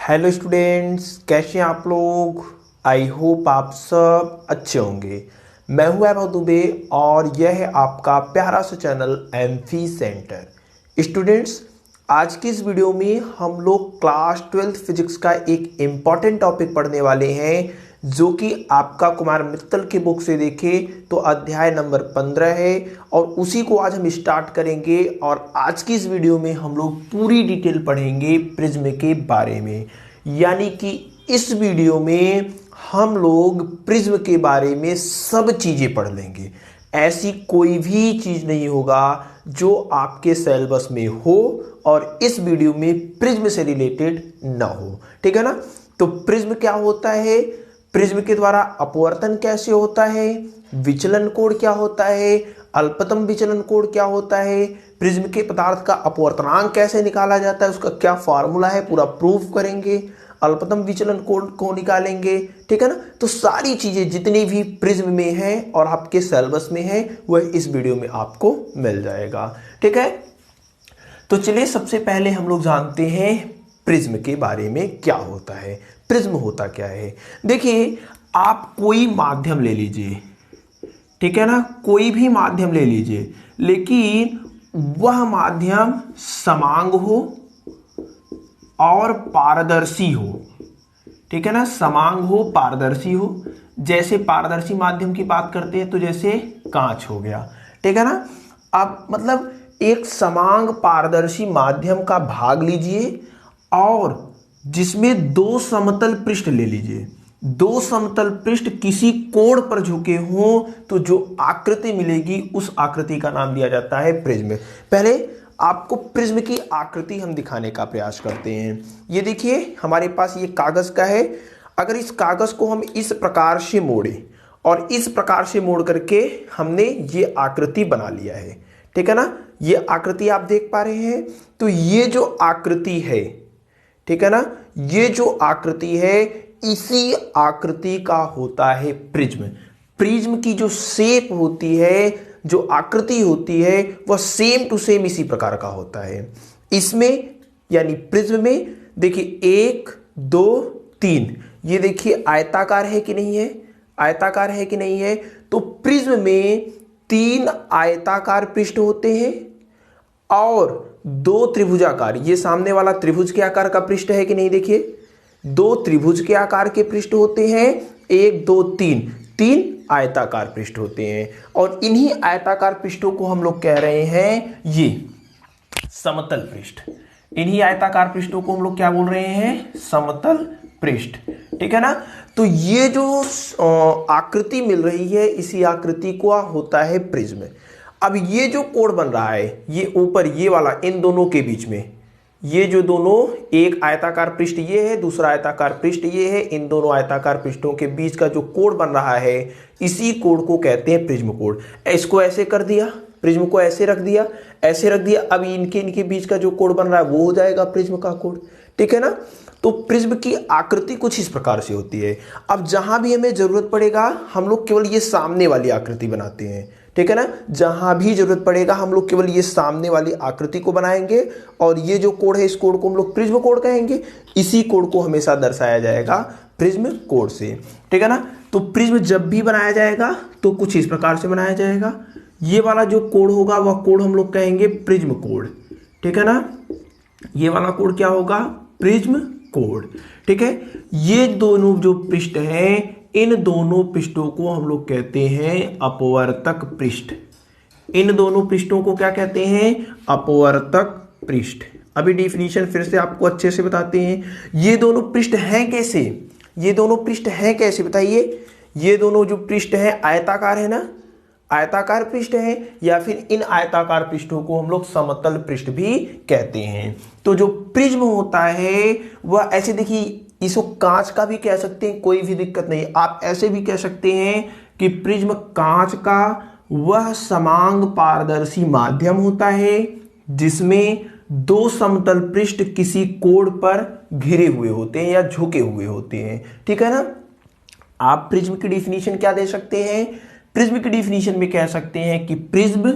Hello students, कैसे हैं आप लोग। आई होप आप सब अच्छे होंगे। मैं हूं वैभव दुबे और यह है आपका प्यारा सा चैनल एमफी सेंटर। स्टूडेंट्स, आज की इस वीडियो में हम लोग क्लास 12th फिजिक्स का एक इम्पॉर्टेंट टॉपिक पढ़ने वाले हैं, जो कि आपका कुमार मित्तल की बुक से देखें तो अध्याय नंबर 15 है और उसी को आज हम स्टार्ट करेंगे। और आज की इस वीडियो में हम लोग पूरी डिटेल पढ़ेंगे प्रिज्म के बारे में। यानी कि इस वीडियो में हम लोग प्रिज्म के बारे में सब चीजें पढ़ लेंगे। ऐसी कोई भी चीज नहीं होगा जो आपके सिलेबस में हो और इस वीडियो में प्रिज्म से रिलेटेड ना हो। ठीक है ना। तो प्रिज्म क्या होता है, प्रिज्म के द्वारा अपवर्तन कैसे होता है, विचलन कोण क्या होता है, अल्पतम विचलन कोण क्या होता है, प्रिज्म के पदार्थ का अपवर्तनांक कैसे निकाला जाता है, उसका क्या फार्मूला है, पूरा प्रूफ करेंगे। अल्पतम विचलन कोण को निकालेंगे। ठीक है ना। तो सारी चीजें जितनी भी प्रिज्म में है और आपके सिलेबस में है वह इस वीडियो में आपको मिल जाएगा। ठीक है। तो चलिए सबसे पहले हम लोग जानते हैं प्रिज्म के बारे में क्या होता है। प्रिज्म होता क्या है। देखिए, आप कोई माध्यम ले लीजिए, ठीक है ना, कोई भी माध्यम ले लीजिए, लेकिन वह माध्यम समांग हो और पारदर्शी हो। ठीक है ना, समांग हो, पारदर्शी हो। जैसे पारदर्शी माध्यम की बात करते हैं तो जैसे कांच हो गया। ठीक है ना। अब मतलब एक समांग पारदर्शी माध्यम का भाग लीजिए और जिसमें दो समतल पृष्ठ ले लीजिए। दो समतल पृष्ठ किसी कोण पर झुके हों तो जो आकृति मिलेगी उस आकृति का नाम दिया जाता है प्रिज्म। पहले आपको प्रिज्म की आकृति हम दिखाने का प्रयास करते हैं। ये देखिए, हमारे पास ये कागज का है। अगर इस कागज को हम इस प्रकार से मोड़े और इस प्रकार से मोड़ करके हमने ये आकृति बना लिया है। ठीक है ना। ये आकृति आप देख पा रहे हैं। तो ये जो आकृति है, ठीक है ना, ये जो आकृति है इसी आकृति का होता है प्रिज्म। प्रिज्म की जो शेप होती है, जो आकृति होती है, वह सेम टू सेम इसी प्रकार का होता है। इसमें यानी प्रिज्म में देखिए 1 2 3, ये देखिए आयताकार है कि नहीं है, आयताकार है कि नहीं है। तो प्रिज्म में 3 आयताकार पृष्ठ होते हैं और 2 त्रिभुजाकार। ये सामने वाला त्रिभुज के आकार का पृष्ठ है कि नहीं, देखिए 2 त्रिभुज के आकार के पृष्ठ होते हैं। 1 2 3 आयताकार पृष्ठ होते हैं और इन्हीं आयताकार पृष्ठों को हम लोग कह रहे हैं ये समतल पृष्ठ। इन्हीं आयताकार पृष्ठों को हम लोग क्या बोल रहे हैं, समतल पृष्ठ। ठीक है ना। तो ये जो आकृति मिल रही है इसी आकृति को होता है प्रिज्म। अब ये जो कोण बन रहा है, ये ऊपर ये वाला, इन दोनों के बीच में ये जो दोनों, एक आयताकार पृष्ठ ये है, दूसरा आयताकार पृष्ठ ये है, इन दोनों आयताकार पृष्ठों के बीच का जो कोण बन रहा है इसी कोण को कहते हैं प्रिज्म कोण। इसको ऐसे कर दिया, प्रिज्म को ऐसे रख दिया, ऐसे रख दिया। अब इनके बीच का जो कोण बन रहा है वो हो जाएगा प्रिज्म का कोण। ठीक है ना। तो प्रिज्म की आकृति कुछ इस प्रकार से होती है। अब जहां भी हमें जरूरत पड़ेगा हम लोग केवल ये सामने वाली आकृति बनाते हैं। ठीक है ना। जहां भी जरूरत पड़ेगा हम लोग केवल ये सामने वाली आकृति को बनाएंगे और ये जो कोण है इस कोण को हम लोग प्रिज्म कोण कहेंगे। इसी कोण को हमेशा दर्शाया जाएगा प्रिज्म कोण से। ठीक है ना। तो प्रिज्म जब भी बनाया जाएगा तो कुछ इस प्रकार से बनाया जाएगा। ये वाला जो कोण होगा वह कोण हम लोग कहेंगे प्रिज्म कोण। ठीक है ना। ये वाला कोण क्या होगा, प्रिज्म कोण। ठीक है। ये दोनों जो पृष्ठ हैं इन दोनों पृष्ठों को हम लोग कहते हैं अपवर्तक पृष्ठ। इन दोनों पृष्ठों को क्या कहते हैं, अपवर्तक पृष्ठ। अभी डिफिनीशन फिर से आपको अच्छे से बताते हैं। ये दोनों पृष्ठ हैं कैसे, ये दोनों पृष्ठ हैं कैसे बताइए। ये दोनों जो पृष्ठ हैं आयताकार है ना, आयताकार पृष्ठ है, या फिर इन आयताकार पृष्ठों को हम लोग समतल पृष्ठ भी कहते हैं। तो जो प्रिज्म होता है वह ऐसे, देखिए इसको कांच का भी कह सकते हैं, कोई भी दिक्कत नहीं। आप ऐसे भी कह सकते हैं कि प्रिज्म कांच का वह समांग पारदर्शी माध्यम होता है जिसमें दो समतल पृष्ठ किसी कोण पर घिरे हुए होते हैं या झुके हुए होते हैं। ठीक है ना। आप प्रिज्म की डिफिनीशन क्या दे सकते हैं, प्रिज्म की डिफिनीशन में कह सकते हैं कि प्रिज्म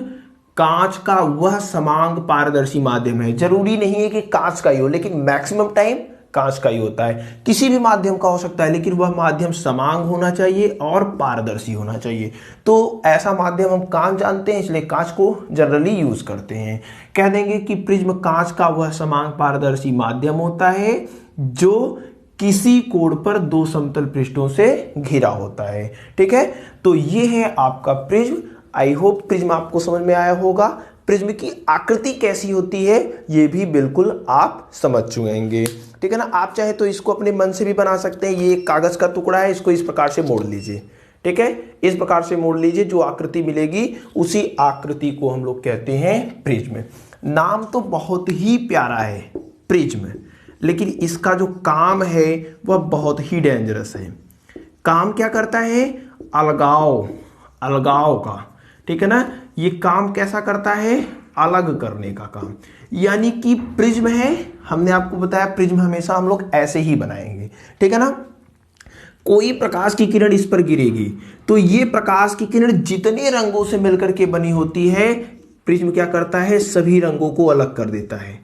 कांच का वह समांग पारदर्शी माध्यम है। जरूरी नहीं है कि कांच का ही हो, लेकिन मैक्सिमम टाइम कांच का ही होता है। किसी भी माध्यम का हो सकता है, लेकिन वह माध्यम समांग होना चाहिए और पारदर्शी होना चाहिए। तो ऐसा माध्यम हम कांच जानते हैं, इसलिए कांच को जनरली यूज करते हैं। कह देंगे कि प्रिज्म कांच का वह समांग पारदर्शी माध्यम होता है जो किसी कोण पर दो समतल पृष्ठों से घिरा होता है। ठीक है, तो ये है आपका प्रिज्म। आई होप प्रिज्म आपको समझ में आया होगा। प्रिज्म की आकृति कैसी होती है ये भी बिल्कुल आप समझ चुकेंगे। ठीक है ना, आप चाहे तो इसको अपने मन से भी बना सकते हैं। ये एक कागज का टुकड़ा है, इसको इस प्रकार से मोड़ लीजिए। ठीक है, इस प्रकार से मोड़ लीजिए, जो आकृति मिलेगी उसी आकृति को हम लोग कहते हैं प्रिज्म। नाम तो बहुत ही प्यारा है प्रिज्म, लेकिन इसका जो काम है वह बहुत ही डेंजरस है। काम क्या करता है? अलगाव का। ठीक है ना, ये काम कैसा करता है? अलग करने का काम। यानी कि प्रिज्म है, हमने आपको बताया प्रिज्म हमेशा हम लोग ऐसे ही बनाएंगे। ठीक है ना, कोई प्रकाश की किरण इस पर गिरेगी तो ये प्रकाश की किरण जितने रंगों से मिलकर के बनी होती है, प्रिज्म क्या करता है? सभी रंगों को अलग कर देता है।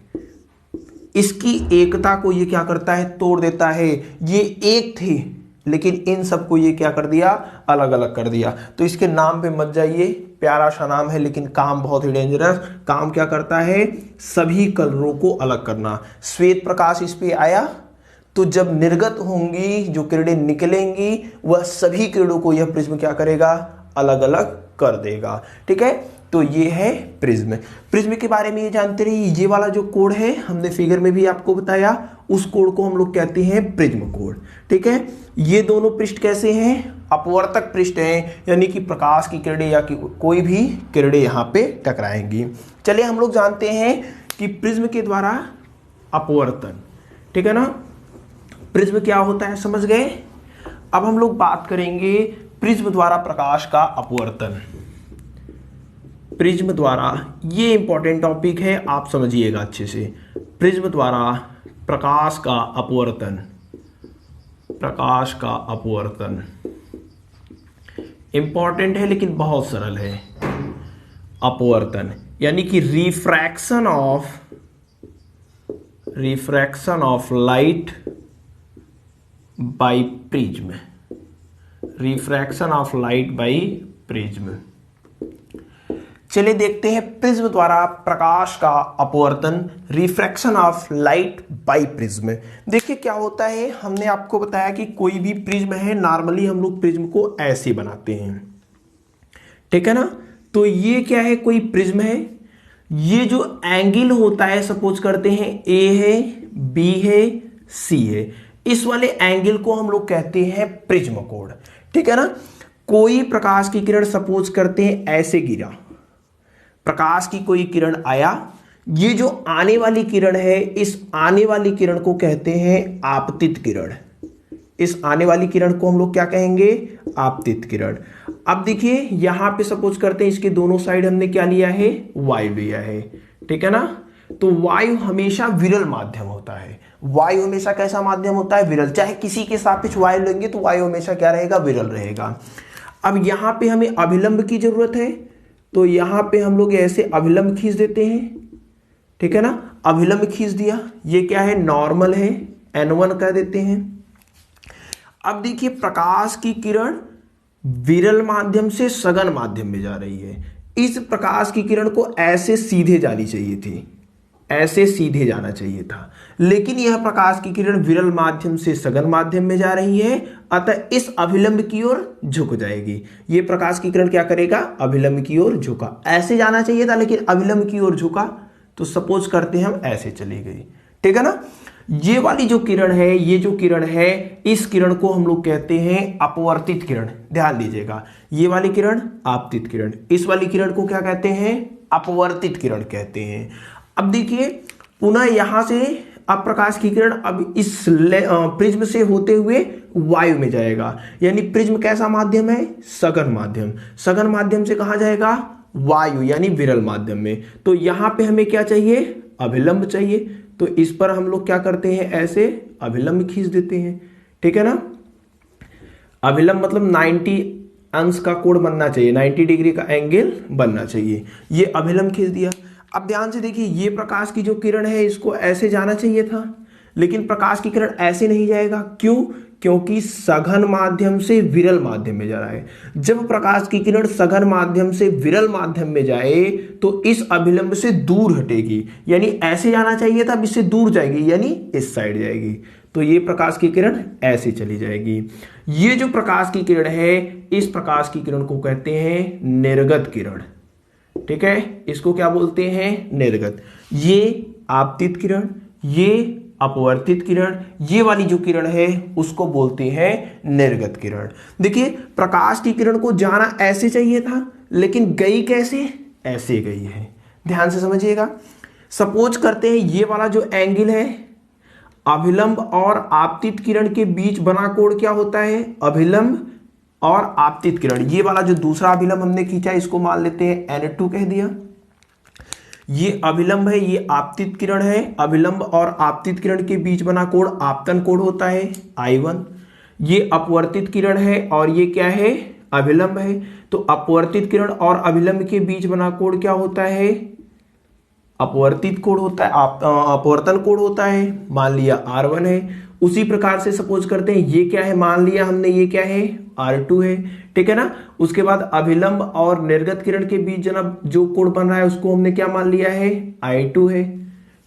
इसकी एकता को ये क्या करता है? तोड़ देता है। ये एक थी, लेकिन इन सबको ये क्या कर दिया? अलग अलग कर दिया। तो इसके नाम पे मत जाइए, प्यारा सा नाम है लेकिन काम बहुत ही डेंजरस। काम क्या करता है? सभी कलरों को अलग करना। श्वेत प्रकाश इस पे आया तो जब निर्गत होंगी, जो किरणें निकलेंगी, वह सभी किरणों को यह प्रिज्म क्या करेगा? अलग अलग कर देगा। ठीक है, तो ये है प्रिज्म। प्रिज्म के बारे में ये जानते रहिए। ये वाला जो कोण है, हमने फिगर में भी आपको बताया, उस कोण को हम लोग कहते हैं प्रिज्म कोण। ठीक है, ये दोनों पृष्ठ कैसे हैं? अपवर्तक पृष्ठ हैं, यानी कि प्रकाश की किरणें या कि कोई भी किरणें यहाँ पे टकराएंगी। चलिए हम लोग जानते हैं कि प्रिज्म के द्वारा अपवर्तन, ठीक है ना, प्रिज्म क्या होता है समझ गए। अब हम लोग बात करेंगे प्रिज्म द्वारा प्रकाश का अपवर्तन। प्रिज्म द्वारा, ये इंपॉर्टेंट टॉपिक है, आप समझिएगा अच्छे से। प्रिज्म द्वारा प्रकाश का अपवर्तन, प्रकाश का अपवर्तन इंपॉर्टेंट है लेकिन बहुत सरल है। अपवर्तन यानी कि refraction of light by prism, refraction of light by prism. चलिए देखते हैं प्रिज्म द्वारा प्रकाश का अपवर्तन, refraction of light by prism. देखिए क्या होता है, हमने आपको बताया कि कोई भी प्रिज्म है, नॉर्मली हम लोग प्रिज्म को ऐसे बनाते हैं। ठीक है ना, तो ये क्या है? कोई प्रिज्म है। ये जो एंगल होता है, सपोज करते हैं ए है, बी है, सी है, इस वाले एंगल को हम लोग कहते हैं प्रिज्म कोण। ठीक है ना, कोई प्रकाश की किरण सपोज करते हैं ऐसे गिरा, प्रकाश की कोई किरण आया, ये जो आने वाली किरण है, इस आने वाली किरण को कहते हैं आपतित किरण। इस आने वाली किरण को हम लोग क्या कहेंगे? आपतित किरण। अब देखिए यहां पे सपोज करते हैं इसके दोनों साइड हमने क्या लिया है? वायु लिया है। ठीक है ना, तो वायु हमेशा विरल माध्यम होता है। वायु हमेशा कैसा माध्यम होता है? विरल। चाहे किसी के सापेक्ष वायु लेंगे तो वायु हमेशा क्या रहेगा? विरल रहेगा। अब यहां पे हमें अभिलंब की जरूरत है, तो यहां पे हम लोग ऐसे अभिलंब खींच देते हैं। ठीक है ना, अभिलंब खींच दिया, ये क्या है? नॉर्मल है, N1 कह देते हैं। अब देखिए प्रकाश की किरण विरल माध्यम से सघन माध्यम में जा रही है। इस प्रकाश की किरण को ऐसे सीधे जानी चाहिए थी, ऐसे सीधे जाना चाहिए था, लेकिन यह प्रकाश की किरण विरल माध्यम से सघन माध्यम में जा रही है, अतः इस अभिलंब की ओर झुक जाएगी। ये प्रकाश की किरण क्या करेगा? अभिलंब की ओर झुका। ऐसे जाना चाहिए था लेकिन अभिलंब की ओर झुका, तो सपोज करते हैं हम ऐसे चली गई। ठीक है ना, ये वाली जो किरण है, ये जो किरण है, इस किरण को हम लोग कहते हैं अपवर्तित किरण। ध्यान दीजिएगा, ये वाली किरण आपतित किरण, इस वाली किरण को क्या कहते हैं? अपवर्तित किरण कहते हैं। अब देखिए पुनः यहां से अब प्रकाश की किरण अब इस प्रिज्म से होते हुए वायु में जाएगा, यानी प्रिज्म कैसा माध्यम है? सघन माध्यम। सघन माध्यम से कहां जाएगा? वायु यानी विरल माध्यम में। तो यहां पे हमें क्या चाहिए? अभिलंब चाहिए, तो इस पर हम लोग क्या करते हैं? ऐसे अभिलंब खींच देते हैं। ठीक है ना, अभिलंब मतलब 90 अंश का कोण बनना चाहिए, 90 डिग्री का एंगल बनना चाहिए। ये अभिलंब खींच दिया। अब ध्यान से देखिए, ये प्रकाश की जो किरण है इसको ऐसे जाना चाहिए था, लेकिन प्रकाश की किरण ऐसे नहीं जाएगा। क्यों? क्योंकि सघन माध्यम से विरल माध्यम में जा रहा है। जब प्रकाश की किरण सघन माध्यम से विरल माध्यम में जाए तो इस अभिलंब से दूर हटेगी, यानी ऐसे जाना चाहिए था, अब इससे दूर जाएगी, यानी इस साइड जाएगी। तो ये प्रकाश की किरण ऐसे चली जाएगी। ये जो प्रकाश की किरण है, इस प्रकाश की किरण को कहते हैं निर्गत किरण। ठीक है, इसको क्या बोलते हैं? निर्गत। ये आपतित किरण, ये अपवर्तित किरण, ये वाली जो किरण है उसको बोलते हैं निर्गत किरण। देखिए, प्रकाश की किरण को जाना ऐसे चाहिए था, लेकिन गई कैसे? ऐसे गई है। ध्यान से समझिएगा। सपोज करते हैं ये वाला जो एंगल है, अभिलंब और आपतित किरण के बीच बना कोण क्या होता है? अभिलंब और आपतित किरण। ये वाला जो दूसरा अभिलंब हमने खींचा, इसको मान लेते हैं N2 कह दिया। ये अभिलंब है, ये आपतित किरण है। अभिलंब और आपतित किरण के बीच बना कोण आपतन कोण होता है I1। ये अपवर्तित किरण है और ये क्या है? अभिलंब है। तो अपवर्तित किरण और अभिलंब के बीच बना कोण क्या होता है? अपवर्तित कोण होता है, अपवर्तन कोण होता है। मान लिया R1 है। उसी प्रकार से सपोज करते हैं ये क्या है? मान लिया हमने ये क्या है? R2 है। ठीक है ना। उसके बाद अभिलंब और निर्गत किरण के बीच जनाब जो कोण बन रहा है उसको हमने क्या मान लिया है? I2 है।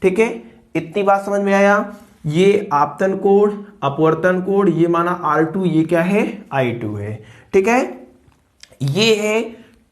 ठीक है, इतनी बात समझ में आया। ये आपतन कोण, अपवर्तन कोण, ये माना R2, ये क्या है? I2 है। ठीक है, ये है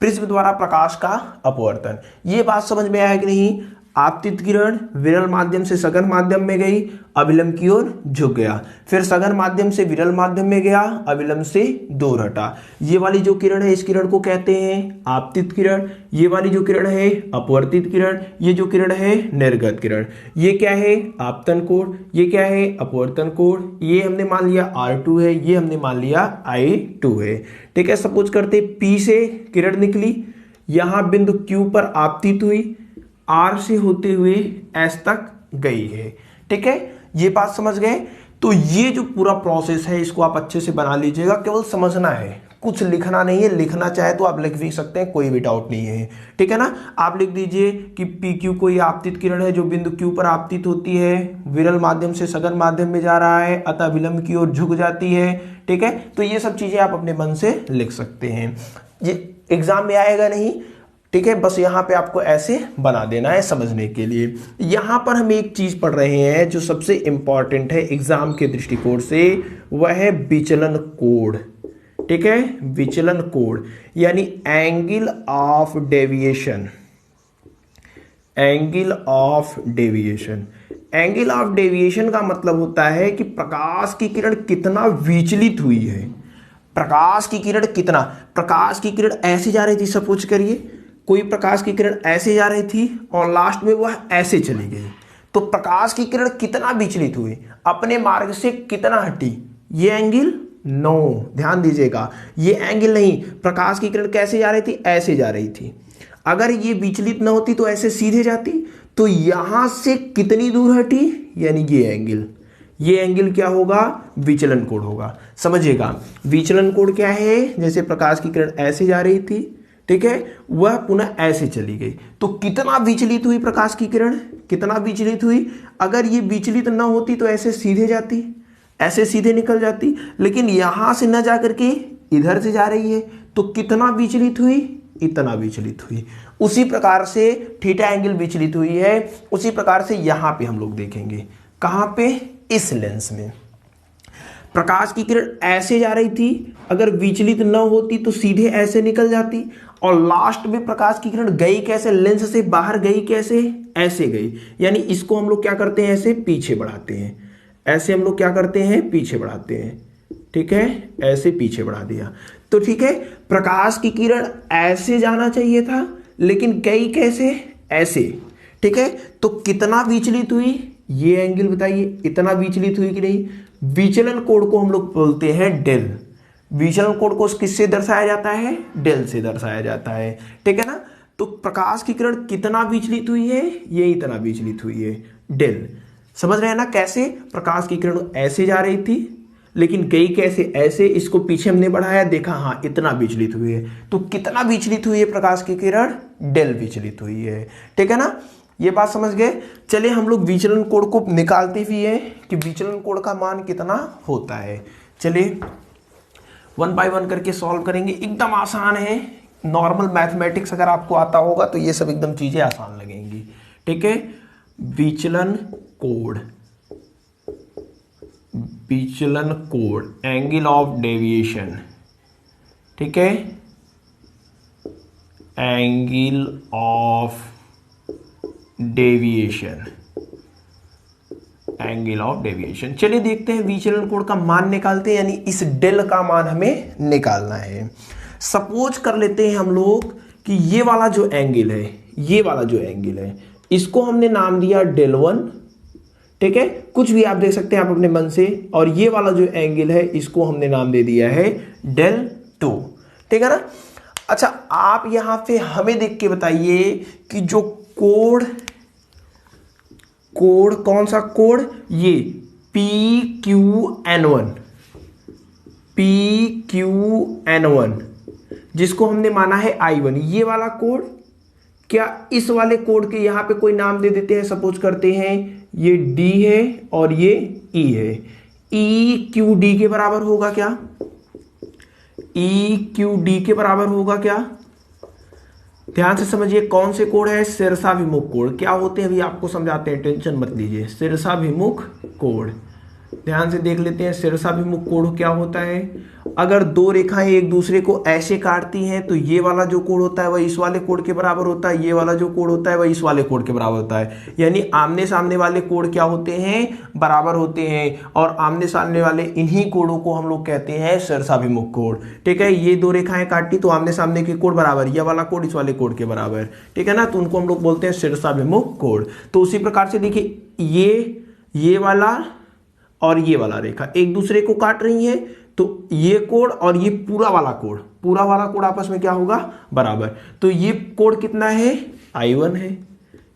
प्रिज्म द्वारा प्रकाश का अपवर्तन। ये बात समझ में आया कि नहीं? आपतित किरण विरल माध्यम से सघन माध्यम में गई, अभिलंब की ओर झुक गया, फिर सघन माध्यम से विरल माध्यम में गया, अभिलंब से दूर हटा। ये वाली जो किरण है, इस किरण को कहते हैं आपतित किरण। ये वाली जो किरण है अपवर्तित किरण। ये जो किरण है निर्गत किरण। ये क्या है? आपतन कोण। ये क्या है? अपवर्तन कोण। ये हमने मान लिया R2 है, ये हमने मान लिया I2 है। ठीक है, सपोज करते P से किरण निकली, यहां बिंदु Q पर आपतित हुई, R से होते हुए S तक गई है। ठीक है, ये बात समझ गए। तो ये जो पूरा प्रोसेस है इसको आप अच्छे से बना लीजिएगा, केवल समझना है, कुछ लिखना नहीं है। लिखना चाहे तो आप लिख भी सकते हैं, कोई भी डाउट नहीं है। ठीक है ना। आप लिख दीजिए कि PQ कोई आपतित किरण है जो बिंदु Q पर आपतित होती है, विरल माध्यम से सघन माध्यम में जा रहा है, अतः विलंब की ओर झुक जाती है। ठीक है, तो ये सब चीजें आप अपने मन से लिख सकते हैं, ये एग्जाम में आएगा नहीं। ठीक है, बस यहाँ पे आपको ऐसे बना देना है समझने के लिए। यहाँ पर हम एक चीज पढ़ रहे हैं जो सबसे इंपॉर्टेंट है एग्जाम के दृष्टिकोण से, वह है विचलन कोण। ठीक है, विचलन कोण यानी angle of deviation. Angle of deviation, angle of deviation का मतलब होता है कि प्रकाश की किरण कितना विचलित हुई है। प्रकाश की किरण कितना, प्रकाश की किरण ऐसे जा रही थी, सपोज करिए कोई प्रकाश की किरण ऐसे जा रही थी और लास्ट में वह ऐसे चली गई, तो प्रकाश की किरण कितना विचलित हुई, अपने मार्ग से कितना हटी? ये एंगल नो, ध्यान दीजिएगा, ये एंगल नहीं। प्रकाश की किरण कैसे जा रही थी? ऐसे जा रही थी। अगर ये विचलित न होती तो ऐसे सीधे जाती, तो यहां से कितनी दूर हटी? यानी ये एंगल, ये एंगल क्या होगा? विचलन कोण होगा। समझिएगा, विचलन कोण क्या है? जैसे प्रकाश की किरण ऐसे जा रही थी, ठीक है, वह पुनः ऐसे चली गई, तो कितना विचलित हुई प्रकाश की किरण? कितना विचलित हुई? अगर ये विचलित न होती तो ऐसे सीधे जाती, ऐसे सीधे निकल जाती, लेकिन यहां से न जाकर के इधर से जा रही है, तो कितना विचलित हुई? इतना विचलित हुई। उसी प्रकार से थीटा एंगल विचलित हुई है, उसी प्रकार से यहां पे हम लोग देखेंगे। कहां पे? इस लेंस में। प्रकाश की किरण ऐसे जा रही थी, अगर विचलित न होती तो सीधे ऐसे निकल जाती, और लास्ट में प्रकाश की किरण गई कैसे? लेंस से बाहर गई कैसे? ऐसे गई। यानी इसको हम लोग क्या करते हैं? ऐसे पीछे बढ़ाते हैं। ऐसे हम लोग क्या करते हैं? पीछे बढ़ाते हैं। ठीक है, ऐसे पीछे बढ़ा दिया। तो ठीक है, प्रकाश की किरण ऐसे जाना चाहिए था, लेकिन गई कैसे? ऐसे। ठीक है, तो कितना विचलित हुई? ये एंगल बताइए, इतना विचलित हुई कि नहीं? विचलन कोण को हम लोग बोलते हैं डेल। विचलन कोण को किससे दर्शाया जाता है? डेल से दर्शाया जाता है। ठीक है ना। तो प्रकाश की किरण कितना विचलित हुई है? ये इतना विचलित हुई है, डेल। समझ रहे हैं ना कैसे? प्रकाश की किरण ऐसे जा रही थी, लेकिन गई कैसे? ऐसे। इसको पीछे हमने बढ़ाया, देखा हाँ इतना विचलित हुई है। तो कितना विचलित हुई है प्रकाश की किरण? डेल विचलित हुई है। ठीक है ना। ये बात समझ गए। चलिए हम लोग विचलन कोण को निकालते भी हैं कि विचलन कोण का मान कितना होता है। चलिए 1 बाय 1 करके सॉल्व करेंगे, एकदम आसान है। नॉर्मल मैथमेटिक्स अगर आपको आता होगा तो ये सब एकदम चीजें आसान लगेंगी। ठीक है, विचलन कोण, विचलन कोण, एंगल ऑफ डेविएशन, ठीक है, angle of deviation, angle of deviation. चलिए देखते हैं विचलन कोण का मान निकालते हैं, यानी इस डेल का मान हमें निकालना है। सपोज कर लेते हैं हम लोग कि ये वाला जो एंगल है, ये वाला जो एंगल है, इसको हमने नाम दिया डेल 1, ठीक है, कुछ भी आप देख सकते हैं आप अपने मन से। और ये वाला जो एंगल है इसको हमने नाम दे दिया है डेल 2, ठीक है ना। अच्छा, आप यहां पे हमें देख के बताइए कि जो कोण, कोण कौन सा कोण, ये PQN1, PQN1 जिसको हमने माना है I1, ये वाला कोण, क्या इस वाले कोण के यहां पे कोई नाम दे देते हैं। सपोज करते हैं ये D है और ये E है। EQD के बराबर होगा क्या, EQD के बराबर होगा क्या। ध्यान से समझिए कौन से कोण है, शीर्षाभिमुख कोण। क्या होते हैं अभी आपको समझाते हैं, टेंशन मत लीजिए। शीर्षाभिमुख कोण, ध्यान से देख लेते हैं शीर्षाभिमुख कोण क्या होता है। अगर दो रेखाएं एक दूसरे को ऐसे काटती हैं तो ये वाला जो कोण होता है वह इस वाले कोण के बराबर होता है, ये वाला जो कोण होता है वह इस वाले कोण के बराबर होता है। यानी आमने सामने वाले कोण क्या होते हैं, बराबर होते हैं। और आमने सामने वाले इन्हीं कोणों को हम लोग कहते हैं शीर्षाभिमुख कोण। ठीक है, ये दो रेखाएं काटी तो आमने सामने के कोण बराबर, यह वाला कोण इस वाले कोण के बराबर, ठीक है ना, तो उनको हम लोग बोलते हैं शीर्षाभिमुख कोण। तो उसी प्रकार से देखिए ये वाला और ये वाला रेखा एक दूसरे को काट रही है, तो ये कोण और ये पूरा वाला कोण आपस में क्या होगा, बराबर। तो ये कोण कितना है, I1 है।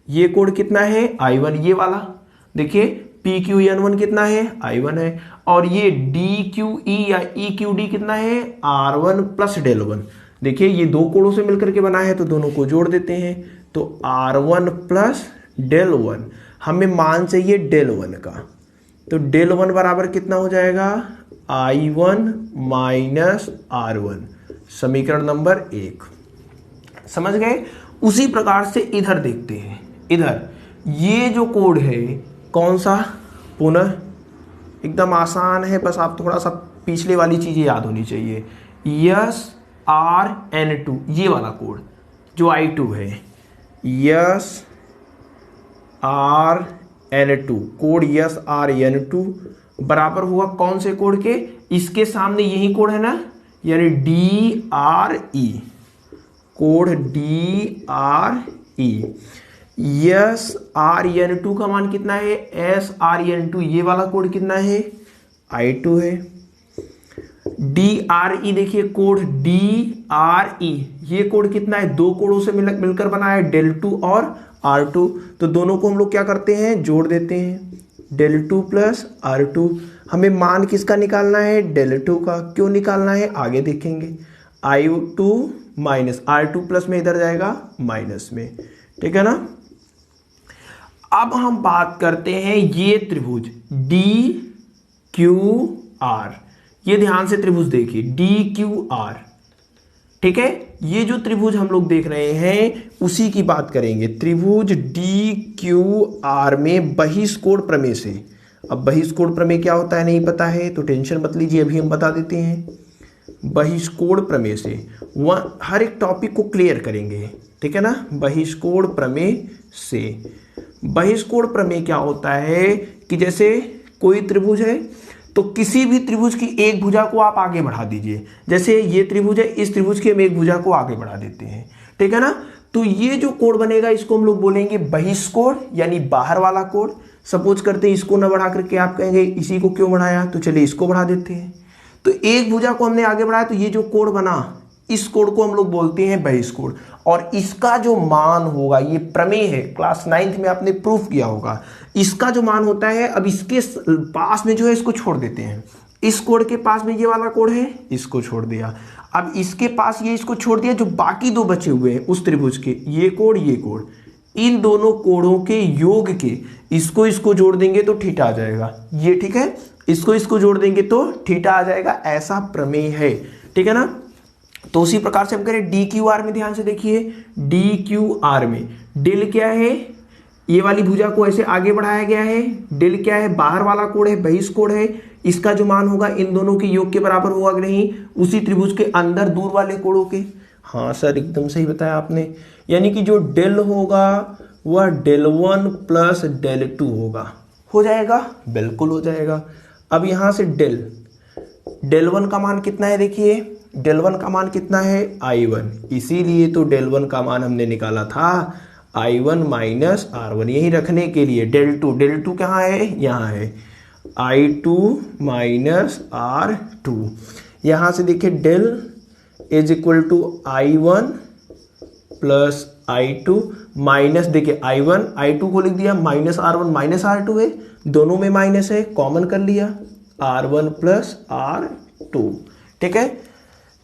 ये कोण कितना है, I1। ये वाला देखिए PQN1 कितना है, I1 है। और ये DQE या EQD कितना है, R1 प्लस डेल 1। देखिए ये दो कोणों से मिलकर के बना है तो दोनों को जोड़ देते हैं, तो R1 प्लस डेल 1। हमें मान चाहिए डेल 1 का, तो डेल 1 बराबर कितना हो जाएगा, I1 माइनस R1, समीकरण नंबर 1। समझ गए। उसी प्रकार से इधर देखते हैं, इधर ये जो कोण है कौन सा, पुनः एकदम आसान है, बस आप थोड़ा सा पिछले वाली चीजें याद होनी चाहिए। SRN2, ये वाला कोण जो I2 है, SRN2 कोण, SRN2 बराबर हुआ कौन से कोण के, इसके सामने यही कोण है ना, यानी DRE, कोण DRE। SRN2 का मान कितना है, SRN2 ये वाला कोण कितना है, I2 है। DRE देखिए कोण DRE, ये कोण कितना है, दो कोणों से मिलकर बना है, डेल 2 और R2। तो दोनों को हम लोग क्या करते हैं, जोड़ देते हैं, डेल 2 प्लस R2। हमें मान किसका निकालना है, डेल 2 का। क्यों निकालना है आगे देखेंगे। I2 माइनस R2 प्लस में इधर जाएगा माइनस में, ठीक है ना। अब हम बात करते हैं ये त्रिभुज DQR, ये ध्यान से त्रिभुज देखिए DQR, ठीक है। ये जो त्रिभुज हम लोग देख रहे हैं उसी की बात करेंगे। त्रिभुज DQR में बहिष्कोण प्रमेय से, अब बहिष्कोण प्रमेय क्या होता है नहीं पता है तो टेंशन मत लीजिए, अभी हम बता देते हैं। बहिष्कोण प्रमेय से हर एक टॉपिक को क्लियर करेंगे, ठीक है ना। बहिष्कोण प्रमेय से, बहिष्कोण प्रमेय क्या होता है कि जैसे कोई त्रिभुज है तो किसी भी त्रिभुज की एक भुजा को आप आगे बढ़ा दीजिए। जैसे ये त्रिभुज है, इस त्रिभुज की हम एक भुजा को आगे बढ़ा देते हैं, ठीक है ना। तो ये जो कोण बनेगा इसको हम लोग बोलेंगे बहिष्कोण, यानी बाहर वाला कोण। सपोज करते हैं इसको ना बढ़ा करके आप कहेंगे इसी को क्यों बढ़ाया, तो चलिए इसको बढ़ा देते हैं। तो एक भुजा को हमने आगे बढ़ाया तो ये जो कोण बना, इस कोण को हम लोग बोलते हैं बहिष्कोण। और इसका जो मान होगा, ये प्रमेय है, क्लास 9th में आपने प्रूफ किया होगा। इसका जो मान होता है, अब इसके पास में जो है इसको छोड़ देते हैं। इस कोण के पास में ये वाला कोण है, इसको छोड़ दिया। अब इसके पास ये इसको छोड़ दिया, जो बाकी दो बचे हुए हैं उस त्रिभुज के, ये कोण, इन दोनों कोणों के योग के इसको इसको जोड़ देंगे तो थीटा आ जाएगा, ये ठीक है, इसको इसको जोड़ देंगे तो थीटा आ जाएगा, ऐसा प्रमेय है, ठीक है ना। तो उसी प्रकार से हम करें डी क्यू आर में, ध्यान से देखिए डी क्यू आर में डेल क्या है, ये वाली भुजा को ऐसे आगे बढ़ाया गया है, डेल क्या है, बाहर वाला कोण है, बहिष्कोण है, इसका जो मान होगा इन दोनों के योग के बराबर होगा कि नहीं, उसी त्रिभुज के अंदर दूर वाले कोणों के। हाँ सर एकदम सही बताया आपने, यानी कि जो डेल होगा वह डेल 1 प्लस डेल 2 होगा, हो जाएगा, बिल्कुल हो जाएगा। अब यहां से डेल 1 का मान कितना है, देखिए डेल 1 का मान कितना है I1, इसीलिए तो डेल 1 का मान हमने निकाला था I1 माइनस R1, यही रखने के लिए डेल 2 कहाँ है, यहाँ है I2 माइनस R2, यहां से देखिए del is equal to I1 plus I2 minus, देखिए I2 को लिख दिया माइनस R1 माइनस R2 है, दोनों में माइनस है, कॉमन कर लिया R1 प्लस R2, ठीक है।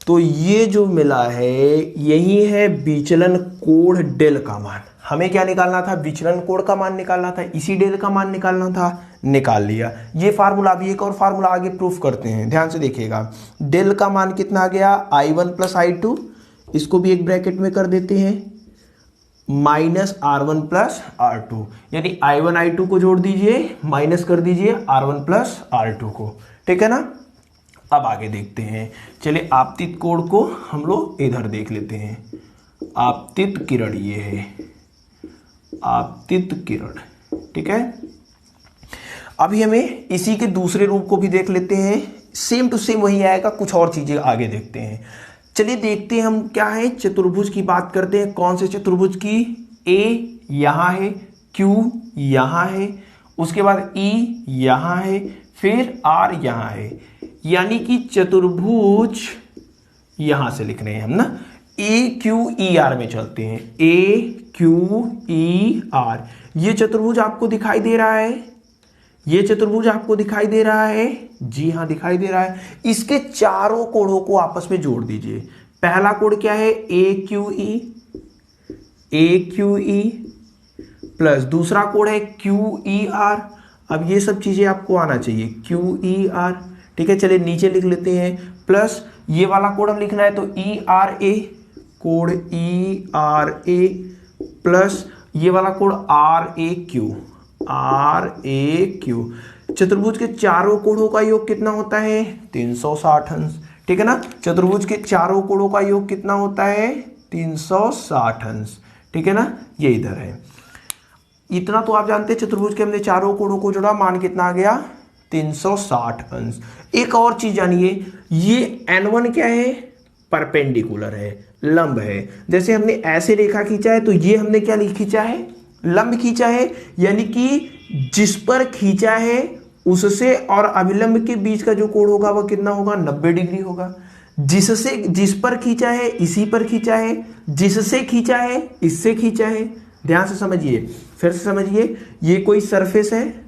तो ये जो मिला है यही है विचलन कोण डेल का मान। हमें क्या निकालना था, विचलन कोण का मान निकालना था, इसी डेल का मान निकालना था, निकाल लिया। ये फार्मूला, अभी एक और फार्मूला आगे प्रूफ करते हैं, ध्यान से देखिएगा। डेल का मान कितना आ गया I1 प्लस I2, इसको भी एक ब्रैकेट में कर देते हैं, माइनस R1 प्लस R2, यानी I1 I2 को जोड़ दीजिए, माइनस कर दीजिए R1 प्लस R2 को, ठीक है ना। अब आगे देखते हैं, चलिए आपतित कोण को हम लोग इधर देख लेते हैं। आपतित किरण ये है, आपतित किरण, ठीक है। अभी हमें इसी के दूसरे रूप को भी देख लेते हैं, सेम टू सेम वही आएगा, कुछ और चीजें आगे देखते हैं। चलिए देखते हैं हम क्या है, चतुर्भुज की बात करते हैं। कौन से चतुर्भुज की, ए यहां है, क्यू यहां है, उसके बाद ई यहां है, फिर आर यहां है, यानी कि चतुर्भुज यहां से लिख रहे हैं हम ना, ए क्यू ई आर में चलते हैं, ए क्यू ई आर। ये चतुर्भुज आपको दिखाई दे रहा है, ये चतुर्भुज आपको दिखाई दे रहा है, जी हां दिखाई दे रहा है। इसके चारों कोणों को आपस में जोड़ दीजिए। पहला कोण क्या है, ए क्यू ई प्लस दूसरा कोण है क्यू ई आर। अब ये सब चीजें आपको आना चाहिए, क्यू ई आर, ठीक है। चलिए नीचे लिख लेते हैं, प्लस ये वाला कोण हम लिखना है तो ई आर ए, कोण ई आर ए, प्लस ये वाला कोण R A Q, R A Q. चतुर्भुज के चारों कोणों का योग कितना होता है, 360 अंश, ठीक है ना। चतुर्भुज के चारों कोणों का योग कितना होता है, 360 अंश, ठीक है ना। ये इधर है, इतना तो आप जानते हैं। चतुर्भुज के हमने चारों कोणों को जोड़ा, मान कितना आ गया, 360 अंश। एक और चीज जानिए, ये N1 क्या है, परपेंडिकुलर है, लंब है। जैसे हमने ऐसे रेखा खींचा है तो ये हमने क्या खींचा है, लंब खींचा है, यानी कि जिस पर खींचा है उससे और अभिलंब के बीच का जो कोण होगा वह कितना होगा, 90 डिग्री होगा। जिस पर खींचा है इसी पर खींचा है, जिससे खींचा है इससे खींचा है। ध्यान से समझिए, फिर से समझिए, ये कोई सरफेस है,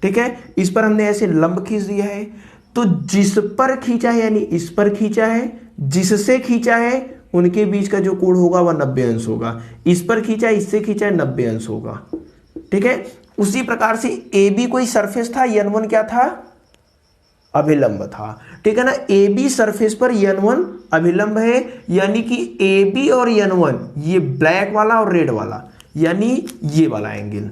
ठीक है, इस पर हमने ऐसे लंब खींच दिया है, तो जिस पर खींचा है यानी इस पर खींचा है, जिससे खींचा है उनके बीच का जो कोण होगा वह 90 अंश होगा। इस पर खींचा है, इससे खींचा है, 90 अंश होगा, ठीक है। उसी प्रकार से ए बी कोई सरफेस था, N1 क्या था, अभिलंब था, ठीक है ना। ए बी सरफेस पर N1 अभिलंब है, यानी कि ए बी और N1 ये ब्लैक वाला और रेड वाला, यानी ये वाला एंगल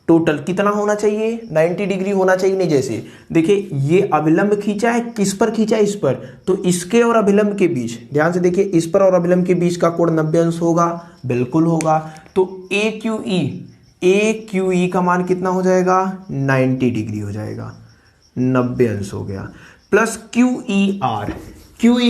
टोटल कितना होना चाहिए, 90 डिग्री होना चाहिए। नहीं, जैसे देखिए ये अभिलंब खींचा है, किस पर खींचा है, इस पर, तो इसके और अभिलंब के बीच, ध्यान से देखिए, इस पर और अभिलंब के बीच का कोण 90 अंश होगा, बिल्कुल होगा। तो ए क्यू ई का मान कितना हो जाएगा, 90 डिग्री हो जाएगा, 90 अंश हो गया। प्लस क्यू ई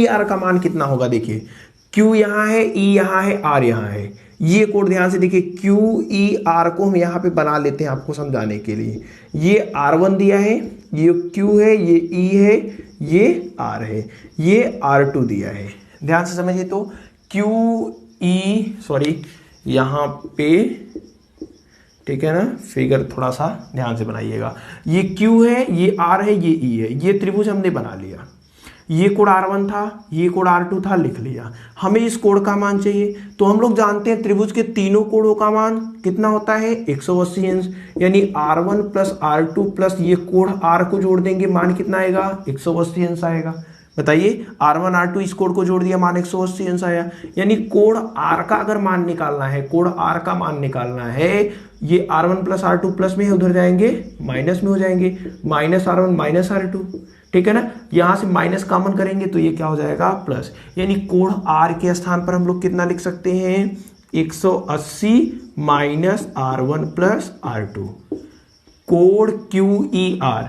आर का मान कितना होगा, देखिए क्यू यहां है, ई यहां है, आर यहां है। ये कोण ध्यान से देखिए, क्यू ई आर को हम यहां पे बना लेते हैं आपको समझाने के लिए। ये R1 दिया है, ये Q है, ये E है, ये R है, ये R2 दिया है। ध्यान से समझिए, तो यहां पे, ठीक है ना, फिगर थोड़ा सा ध्यान से बनाइएगा। ये Q है, ये R है, ये E है, ये त्रिभुज हमने बना लिया। ये कोण R1 था, ये कोण R2 था, लिख लिया। हमें इस कोण का मान चाहिए, तो हम लोग जानते हैं त्रिभुज के तीनों कोणों का मान कितना होता है 180 अंश, यानी R1 प्लस R2 प्लस ये कोण R को जोड़ देंगे, मान कितना आएगा 180 अंश आएगा। बताइए R1 R2 इस कोण को जोड़ दिया, मान 180 अंश आया। यानी कोण R का अगर मान निकालना है, कोण R का मान निकालना है, ये R1 प्लस R2 प्लस में उधर जाएंगे माइनस में हो जाएंगे, माइनस R1 माइनस R2, ठीक है ना। यहां से माइनस कॉमन करेंगे तो ये क्या हो जाएगा प्लस, यानी कोण R के स्थान पर हम लोग कितना लिख सकते हैं 180 माइनस R1 प्लस R2। कोण QER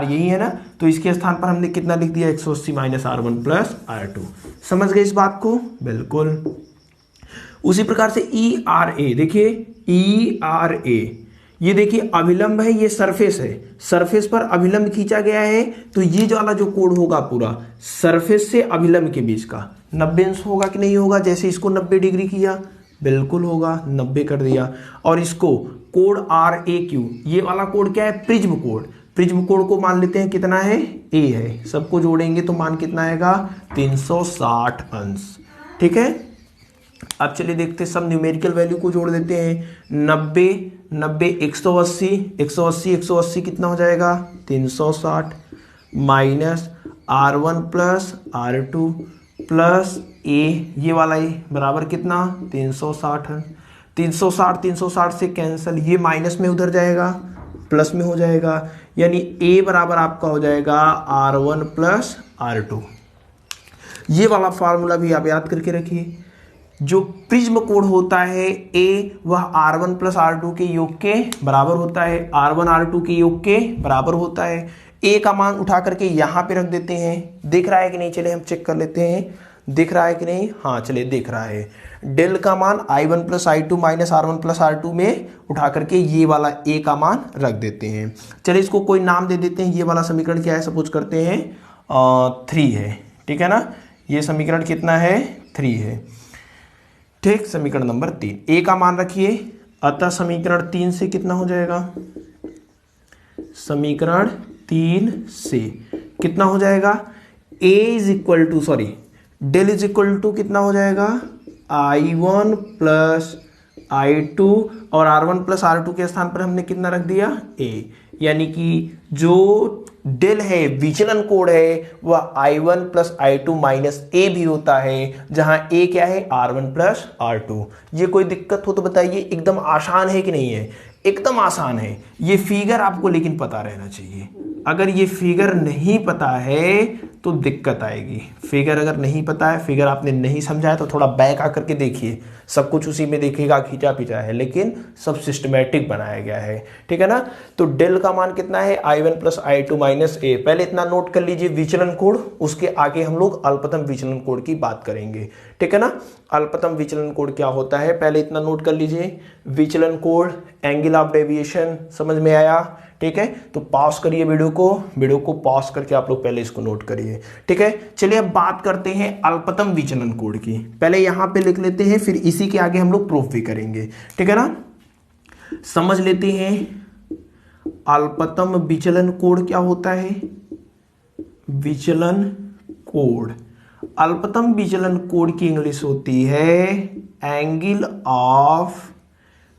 यही है ना, तो इसके स्थान पर हमने कितना लिख दिया 180 माइनस R1 प्लस R2। समझ गए इस बात को? बिल्कुल। उसी प्रकार से ERA, देखिए ERA, ये देखिए अभिलंब है, ये सरफेस है, सरफेस पर अभिलंब खींचा गया है, तो ये जो वाला जो कोण होगा पूरा सरफेस से अभिलंब के बीच का 90 अंश होगा कि नहीं होगा। जैसे इसको 90 डिग्री किया, बिल्कुल होगा, 90 कर दिया। और इसको कोण RAQ, ये वाला कोण क्या है प्रिज्म कोण, प्रिज्म कोण को मान लेते हैं कितना है A है, सबको जोड़ेंगे तो मान कितना आएगा 360 अंश, ठीक है। अब चलिए देखते हैं, सब न्यूमेरिकल वैल्यू को जोड़ देते हैं। 90 90 180 180 180 कितना हो जाएगा 360 minus R1 plus R2 plus A, ये वाला A बराबर कितना 360 है। 360 से कैंसिल, ये माइनस में उधर जाएगा प्लस में हो जाएगा, यानी A बराबर आपका हो जाएगा R1 प्लस R2। ये वाला फार्मूला भी आप याद करके रखिए। जो प्रिज्म कोण होता है A, वह R1 प्लस R2 के योग के बराबर होता है, R1 R2 के योग के बराबर होता है। A का मान उठा करके यहाँ पे रख देते हैं, दिख रहा है कि नहीं, चले हम चेक कर लेते हैं, दिख रहा है कि नहीं, हाँ चले दिख रहा है। डेल का मान I1 plus I2 minus R1 plus R2 में उठा करके ये वाला A का मान रख देते हैं। चलिए इसको कोई नाम दे देते हैं। ये वाला समीकरण क्या है, सपोज करते हैं 3 है, ठीक है ना। ये समीकरण कितना है 3 है, ठीक। समीकरण नंबर 3, A का मान रखिए, अतः समीकरण 3 से कितना हो जाएगा, समीकरण 3 से कितना हो जाएगा डेल इज इक्वल टू कितना हो जाएगा I1 प्लस I2 और R1 प्लस R2 के स्थान पर हमने कितना रख दिया A, यानी कि जो डेल है विचलन कोण है वह I1 plus I2 minus A भी होता है, जहां A क्या है R1 प्लस R2। ये कोई दिक्कत हो तो बताइए, एकदम आसान है कि नहीं है, एकदम आसान है। ये फिगर आपको लेकिन पता रहना चाहिए, अगर ये फिगर नहीं पता है तो दिक्कत आएगी। फिगर अगर नहीं पता है, फिगर आपने नहीं समझा है तो थोड़ा बैक आकर के देखिए, सब कुछ उसी में देखिएगा, खींचा पीछा है लेकिन सब सिस्टमैटिक बनाया गया है, ठीक है ना। तो डेल का मान कितना है I1 plus I2 minus A। पहले इतना नोट कर लीजिए विचलन कोण, उसके आगे हम लोग अल्पतम विचलन कोण की बात करेंगे, ठीक है ना। अल्पतम विचलन कोण क्या होता है पहले इतना नोट कर लीजिए। विचलन कोण एंगल ऑफ डेविएशन, समझ में आया, ठीक है। तो पॉज करिए वीडियो को पॉज करके आप लोग पहले इसको नोट करिए, ठीक है। चलिए अब बात करते हैं अल्पतम विचलन कोण की। पहले यहां पे लिख लेते हैं, फिर इसी के आगे हम लोग प्रूफ भी करेंगे, ठीक है ना। समझ लेते हैं अल्पतम विचलन कोण क्या होता है। विचलन कोण, अल्पतम विचलन कोण की इंग्लिश होती है angle of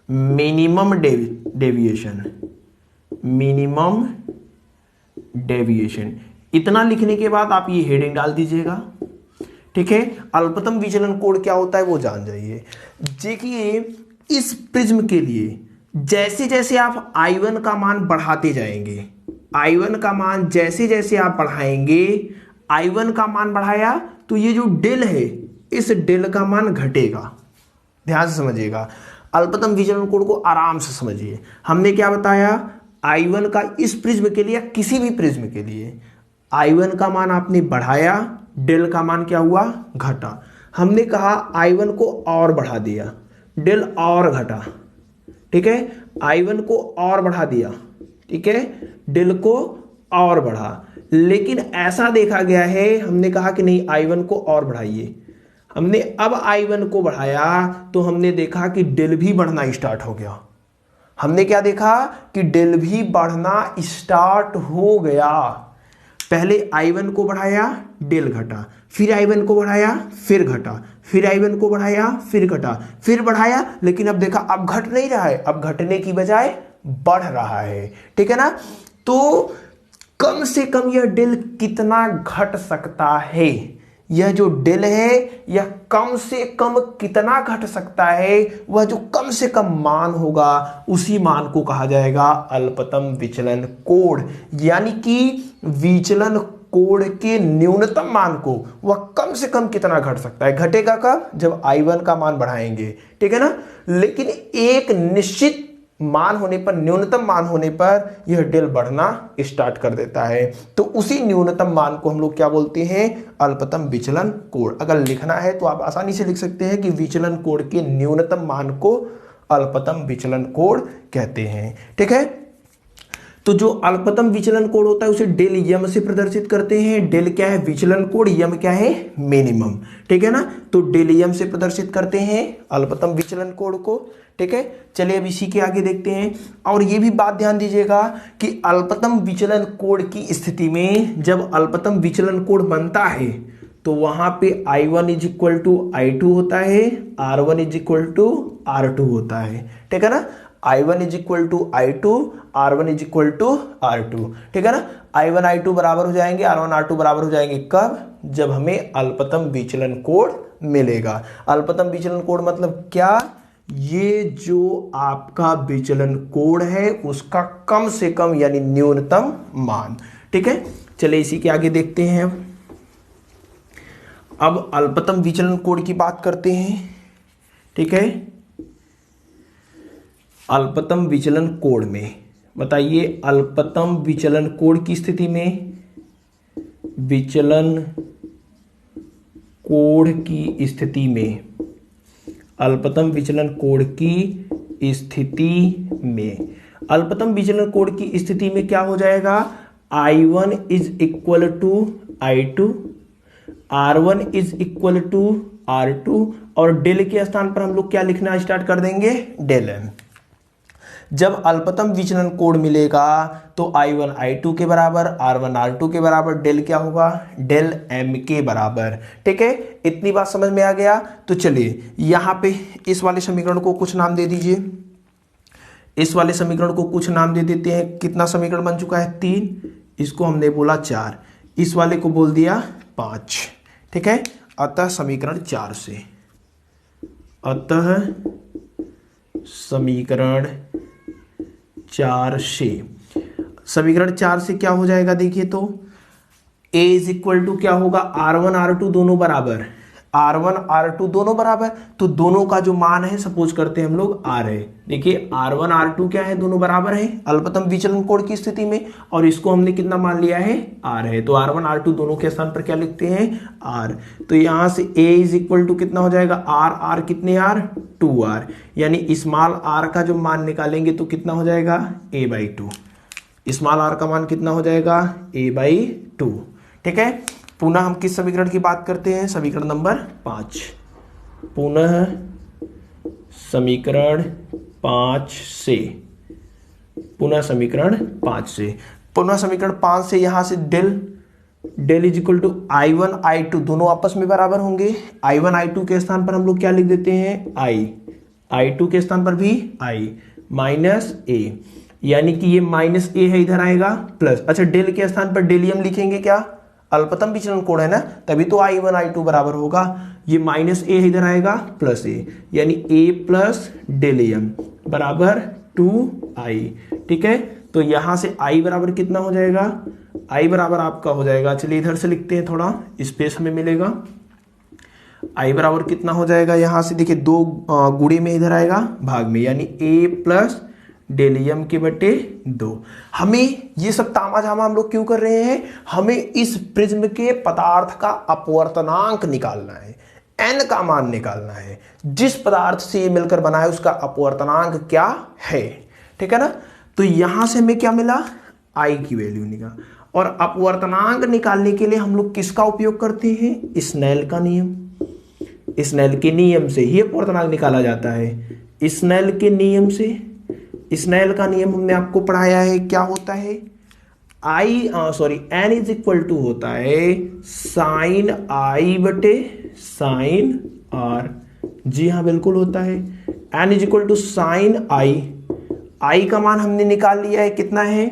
minimum deviation, minimum deviation. इतना लिखने के बाद आप ये हेडिंग डाल दीजिएगा, ठीक है। अल्पतम विचलन कोण क्या होता है वो जान जाइए। देखिए इस प्रिज्म के लिए जैसे जैसे आप I1 का मान बढ़ाते जाएंगे, I1 का मान जैसे जैसे आप बढ़ाएंगे, I1 का मान बढ़ाया तो ये जो डेल है इस डेल का मान घटेगा। ध्यान से समझिएगा, अल्पतम विचलन कोण को आराम से समझिए। हमने क्या बताया, I1 का इस प्रिज्म के लिए या किसी भी प्रिज्म के लिए I1 का मान आपने बढ़ाया, डेल का मान क्या हुआ घटा। हमने कहा I1 को और बढ़ा दिया, डेल और घटा, ठीक है। I1 को और बढ़ा दिया, ठीक है, डेल को और बढ़ा। लेकिन ऐसा देखा गया है, हमने कहा कि नहीं I1 को और बढ़ाइए। हमने अब I1 को बढ़ाया तो हमने देखा कि डेल भी बढ़ना स्टार्ट हो गया। हमने क्या देखा कि डेल भी बढ़ना स्टार्ट हो गया। पहले I1 को बढ़ाया, डेल घटा, फिर I1 को बढ़ाया, फिर घटा, फिर I1 को बढ़ाया, फिर घटा, फिर बढ़ाया, लेकिन अब देखा अब घट नहीं रहा है, अब घटने की बजाय बढ़ रहा है। ठीक है ना। तो कम से कम यह डेल कितना घट सकता है, यह जो डेल है यह कम से कम कितना घट सकता है, वह जो कम से कम मान होगा उसी मान को कहा जाएगा अल्पतम विचलन कोण। यानी कि विचलन कोण के न्यूनतम मान को वह कम से कम कितना घट सकता है। घटेगा कब? जब I1 का मान बढ़ाएंगे। ठीक है ना। लेकिन एक निश्चित मान होने पर, न्यूनतम मान होने पर यह डेल बढ़ना स्टार्ट कर देता है। तो उसी न्यूनतम मान को हम लोग क्या बोलते हैं? अल्पतम विचलन कोण। अगर लिखना है तो आप आसानी से लिख सकते हैं कि विचलन कोण के न्यूनतम मान को अल्पतम विचलन कोण कहते हैं। ठीक है। तो जो अल्पतम विचलन कोण होता है उसे डेल यम से प्रदर्शित करते हैं। डेल क्या है? विचलन कोण, यम क्या है? मिनिमम। ठीक है ना। तो डेल यम से प्रदर्शित करते हैं अल्पतम विचलन कोण को। ठीक है। चलिए अब इसी के आगे देखते हैं। और ये भी बात ध्यान दीजिएगा कि अल्पतम विचलन कोण की स्थिति में जब अल्पतम विचलन कोण बनता है तो वहां पे I1 is equal to I2 होता है, R1 is equal to R2 होता है। ठीक है ना। I1 is equal to I2, R1 is equal to R2। ठीक है ना। I1 I2 बराबर हो जाएंगे, R1 R2 बराबर हो जाएंगे कब? जब हमें अल्पतम विचलन कोण मिलेगा। अल्पतम विचलन कोण मतलब क्या? ये जो आपका विचलन कोण है उसका कम से कम यानी न्यूनतम मान। ठीक है। चलिए इसी के आगे देखते हैं। अब अल्पतम विचलन कोण की बात करते हैं। ठीक है। अल्पतम विचलन कोण में बताइए, अल्पतम विचलन कोण की स्थिति में, विचलन कोण की स्थिति में, अल्पतम विचलन कोण की स्थिति में, अल्पतम विचलन कोण की स्थिति में क्या हो जाएगा? I1 is equal to I2, R1 is equal to R2 और डेल के स्थान पर हम लोग क्या लिखना स्टार्ट कर देंगे? Del m। जब अल्पतम विचलन कोण मिलेगा तो I1 I2 के बराबर, R1 R2 के बराबर, डेल क्या होगा? डेल m के बराबर। ठीक है। इतनी बात समझ में आ गया। तो चलिए यहां पे इस वाले समीकरण को कुछ नाम दे दीजिए। इस वाले समीकरण को कुछ नाम दे देते हैं। कितना समीकरण बन चुका है? 3। इसको हमने बोला 4, इस वाले को बोल दिया 5। ठीक है। अतः समीकरण 4 से, अतः समीकरण 4 से, समीकरण 4 से क्या हो जाएगा? देखिए तो a इज इक्वल टू क्या होगा? R1 R2 दोनों बराबर, R1 R2 दोनों बराबर, तो दोनों का जो मान है सपोज करते हैं हम लोग R है। देखिए R1 R2 क्या है? दोनों बराबर है अल्पतम विचलन कोण की स्थिति में, और इसको हमने कितना मान लिया है? R है। तो R1 R2 दोनों के स्थान पर क्या लिखते हैं? R। तो यहां से a इज इक्वल टू कितना हो जाएगा? R कितने R? 2R। यानी स्मॉल r का जो मान निकालेंगे तो कितना हो जाएगा? a/2। स्मॉल r का मान कितना हो जाएगा? a/2। ठीक है। पुनः हम किस समीकरण की बात करते हैं? समीकरण नंबर 5। पुनः समीकरण 5 से, पुनः समीकरण 5 से, पुनः समीकरण 5 से यहां से del is equal to I1 I2 दोनों आपस में बराबर होंगे। I1 I2 के स्थान पर हम लोग क्या लिख देते हैं? I2 के स्थान पर भी I माइनस a, यानी कि ये माइनस a है, इधर आएगा प्लस। अच्छा, डेल के स्थान पर डेलियम लिखेंगे क्या? अल्पतम विचलन कोण है ना, तभी तो I1 I2 बराबर होगा। ये माइनस a इधर आएगा प्लस a, यानी a प्लस डेलियम बराबर 2i। ठीक है। तो यहां से i बराबर कितना हो जाएगा? i बराबर आपका हो जाएगा, चलिए इधर से लिखते हैं, थोड़ा स्पेस हमें मिलेगा। i बराबर कितना हो जाएगा? यहां से देखिए 2 गुणे में इधर आएगा भाग में, यानी a प्लस डेलियम के बटे 2। हमें ये सब तामाझामा हम लोग क्यों कर रहे हैं? हमें इस प्रिज्म के पदार्थ का अपवर्तनांक निकालना है, n का मान निकालना है। जिस पदार्थ से ये मिलकर बना है उसका अपवर्तनांक क्या है। ठीक है ना। तो यहां से हमें क्या मिला? i की वैल्यू निकाला। और अपवर्तनांक निकालने के लिए हम लोग किसका उपयोग करते हैं? स्नेल का नियम। स्नेल के नियम से ही अपवर्तनांक निकाला जाता है। स्नेल के नियम से, स्नेल का नियम हमने आपको पढ़ाया है, क्या होता है? एन इज इक्वल टू होता है साइन आई बटे साइन आर। जी हाँ बिल्कुल होता है। N is equal to sine i का मान हमने निकाल लिया है, कितना है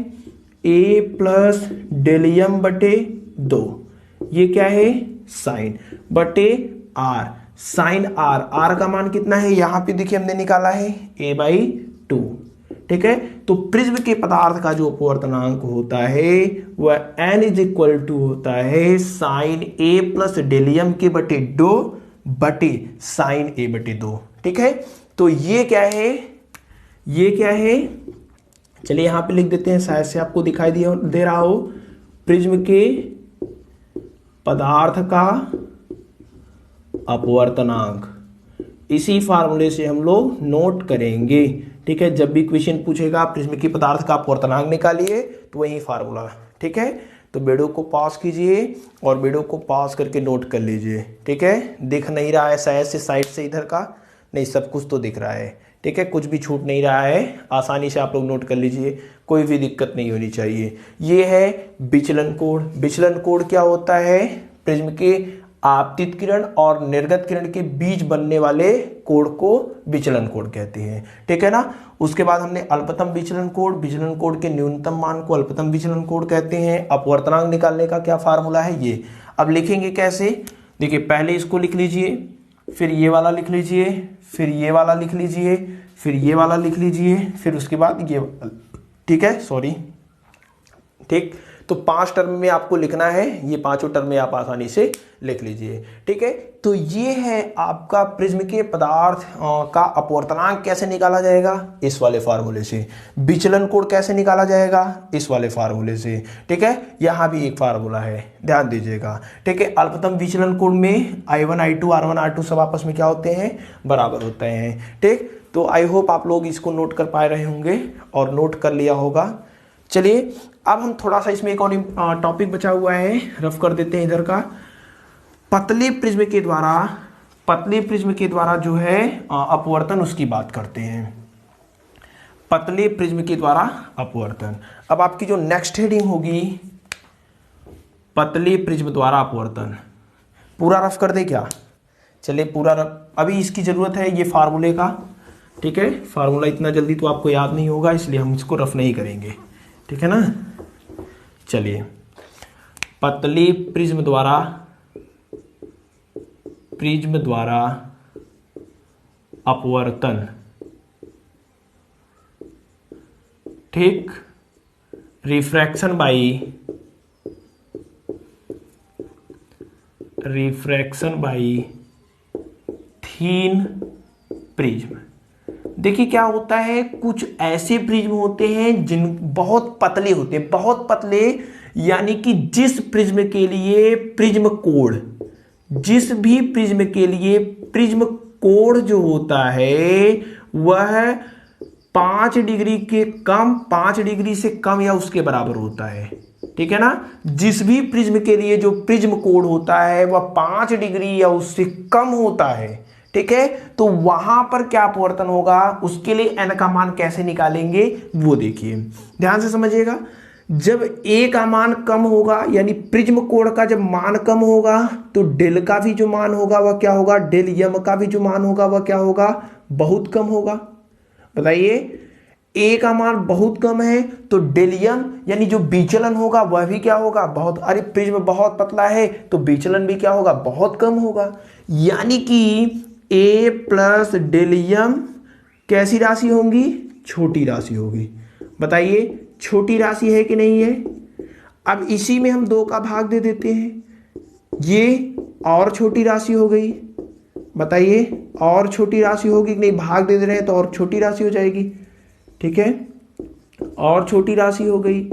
ए प्लस डेलियम बटे 2। ये क्या है साइन बटे आर, साइन आर का मान कितना है यहां पे देखिए हमने निकाला है a/2। ठीक है, तो प्रिज्म के पदार्थ का जो अपवर्तनांक होता है वह n इज इक्वल टू होता है साइन a प्लस डेलियम के बटे 2 बटे साइन a बटे 2। ठीक है, तो ये क्या है, ये क्या है, चलिए यहां पे लिख देते हैं, शायद से आपको दिखाई दे रहा हो। प्रिज्म के पदार्थ का अपवर्तनांक, इसी फार्मूले से हम लोग नोट करेंगे। ठीक है, जब भी क्वेश्चन पूछेगा प्रिज्म के पदार्थ का अपवर्तनांक निकालिए तो वही फार्मूला। ठीक है, तो वीडियो को पॉज कीजिए और वीडियो को पॉज करके नोट कर लीजिए। ठीक है, दिख नहीं रहा है शायद से साइड से इधर का, नहीं सब कुछ तो दिख रहा है। ठीक है, कुछ भी छूट नहीं रहा है, आसानी से आप लोग नोट कर लीजिए, कोई भी दिक्कत नहीं होनी चाहिए। ये है विचलन कोण। विचलन कोण क्या होता है, प्रिज्म के आपतित किरण और निर्गत किरण के बीच बनने वाले कोण को विचलन कोण कहते हैं। ठीक है ना। उसके बाद हमने अल्पतम विचलन कोण, विचलन कोण के न्यूनतम मान को अल्पतम विचलन कोण कहते हैं। अपवर्तनांक निकालने का क्या फार्मूला है ये। अब लिखेंगे कैसे, देखिए पहले इसको लिख लीजिए, फिर ये वाला लिख लीजिए, फिर ये वाला लिख लीजिए, फिर ये वाला लिख लीजिए, फिर उसके बाद ये। ठीक है, सॉरी। ठीक, तो 5 टर्म में आपको लिखना है, ये पांचों टर्म में आप आसानी से लिख लीजिए। ठीक है, तो ये है आपका प्रिज्म के पदार्थ का अपवर्तनांक कैसे निकाला जाएगा, इस वाले फार्मूले से। विचलन कोण कैसे निकाला जाएगा, इस वाले फार्मूले से। ठीक है, यहां भी एक फार्मूला है, ध्यान दीजिएगा। ठीक है, अल्पतम विचलन कोण में I1 I2 R1 R2 सब आपस में क्या होते हैं, बराबर होते हैं। ठीक, तो आई होप आप लोग इसको नोट कर पा रहे होंगे और नोट कर लिया होगा। चलिए अब हम थोड़ा सा इसमें एक और टॉपिक बचा हुआ है, रफ कर देते हैं इधर का। पतले प्रिज्म के द्वारा जो है अपवर्तन, उसकी बात करते हैं। पतले प्रिज्म के द्वारा अपवर्तन। अब आपकी जो नेक्स्ट हेडिंग होगी, पतले प्रिज्म द्वारा अपवर्तन। पूरा रफ कर दे क्या, चलिए पूरा रफ, अभी इसकी जरूरत है ये फार्मूले का। ठीक है, फार्मूला इतना जल्दी तो आपको याद नहीं होगा, इसलिए हम इसको रफ नहीं करेंगे। ठीक है ना। चलिए, पतले प्रिज्म द्वारा अपवर्तन। ठीक, रिफ्रैक्शन बाई थीन प्रिज्म। देखिए क्या होता है, कुछ ऐसे प्रिज्म होते हैं जिन बहुत पतले होते हैं, बहुत पतले, यानी कि जिस प्रिज्म के लिए प्रिज्म कोण, जिस भी प्रिज्म के लिए प्रिज्म कोण जो होता है वह 5 डिग्री के कम, 5 डिग्री से कम या उसके बराबर होता है। ठीक है ना, जिस भी प्रिज्म के लिए जो प्रिज्म कोण होता है वह 5 डिग्री या उससे कम होता है। ठीक है, तो वहां पर क्या अपवर्तन होगा, उसके लिए n का मान कैसे निकालेंगे वो देखिए, ध्यान से समझिएगा। जब a का मान कम होगा, यानी प्रिज्म कोण का जब मान कम होगा, तो डेल का भी जो मान होगा वह क्या होगा, डेल यम का भी जो मान होगा वह क्या होगा, बहुत कम होगा। बताइए, a का मान बहुत कम है तो डेल यम यानी जो विचलन होगा वह भी क्या होगा, बहुत। अरे प्रिज्म बहुत पतला है तो विचलन भी क्या होगा, बहुत कम होगा। यानी कि a प्लस डेल यम कैसी राशि होंगी, छोटी राशि होगी। बताइए, छोटी राशि है कि नहीं है। अब इसी में हम 2 का भाग दे देते हैं, ये और छोटी राशि हो गई। बताइए, और छोटी राशि होगी कि नहीं, भाग दे रहे हैं तो और छोटी राशि हो जाएगी। ठीक है, और छोटी राशि हो गई,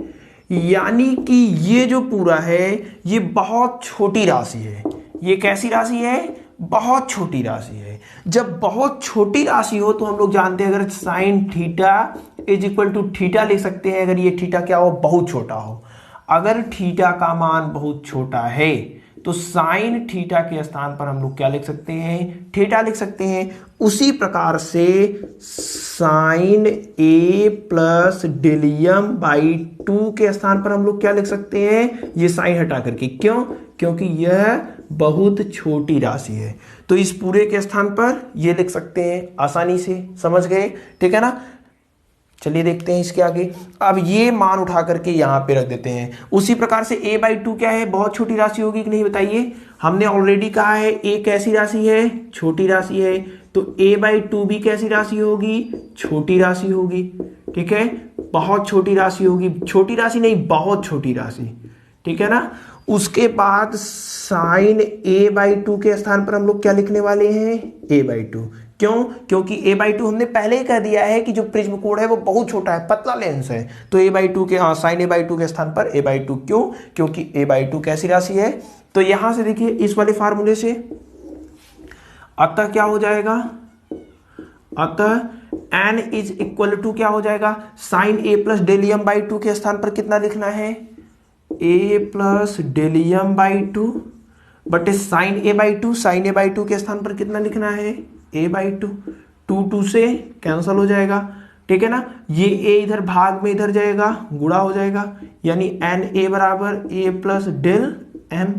यानी कि ये जो पूरा है ये बहुत छोटी राशि है। ये कैसी राशि है, बहुत छोटी राशि है। जब बहुत छोटी राशि हो तो हम लोग जानते हैं, अगर sine theta is equal to theta लिख सकते हैं, अगर ये थीटा क्या हो, बहुत छोटा हो। अगर थीटा का मान बहुत छोटा है तो साइन थीटा के स्थान पर हम लोग क्या लिख सकते हैं, थीटा लिख सकते हैं। उसी प्रकार से साइन ए प्लस डेलियम बाई 2 के स्थान पर हम लोग क्या लिख सकते हैं, ये साइन हटा करके, क्यों, क्योंकि यह बहुत छोटी राशि है, तो इस पूरे के स्थान पर ये लिख सकते हैं, आसानी से समझ गए, ठीक है ना। चलिए देखते हैं इसके आगे। अब ये मान उठा करके यहां पे रख देते हैं। उसी प्रकार से a बाई 2 क्या है, बहुत छोटी राशि होगी कि नहीं बताइए, हमने ऑलरेडी कहा है a कैसी राशि है, छोटी राशि है, तो a बाई 2 भी कैसी राशि होगी, छोटी राशि होगी, ठीक है, बहुत छोटी राशि होगी, छोटी राशि नहीं बहुत छोटी राशि, ठीक है ना। उसके बाद साइन a बाई 2 के स्थान पर हम लोग क्या लिखने वाले हैं, a बाई 2, क्यों, क्योंकि a बाई 2 हमने पहले ही कह दिया है कि जो प्रिज्म कोण है वो बहुत छोटा है, पतला लेंस है, तो a बाई 2 के साइन a बाई 2 के स्थान पर a बाई 2, क्यों, क्योंकि a बाई 2 कैसी राशि है। तो यहां से देखिए इस वाले फार्मूले से, अतः क्या हो जाएगा, अतः n इज इक्वल टू क्या हो जाएगा, साइन a प्लस डेलियम बाई 2 के स्थान पर कितना लिखना है, a प्लस डेलियम बाई 2 बटे sine a by 2, sine a by 2 के स्थान पर कितना लिखना है, a बाई 2, 2 से कैंसल हो जाएगा, ठीक है ना। ये a इधर भाग में इधर जाएगा, गुणा हो जाएगा, यानी एन ए बराबर a प्लस डेल m,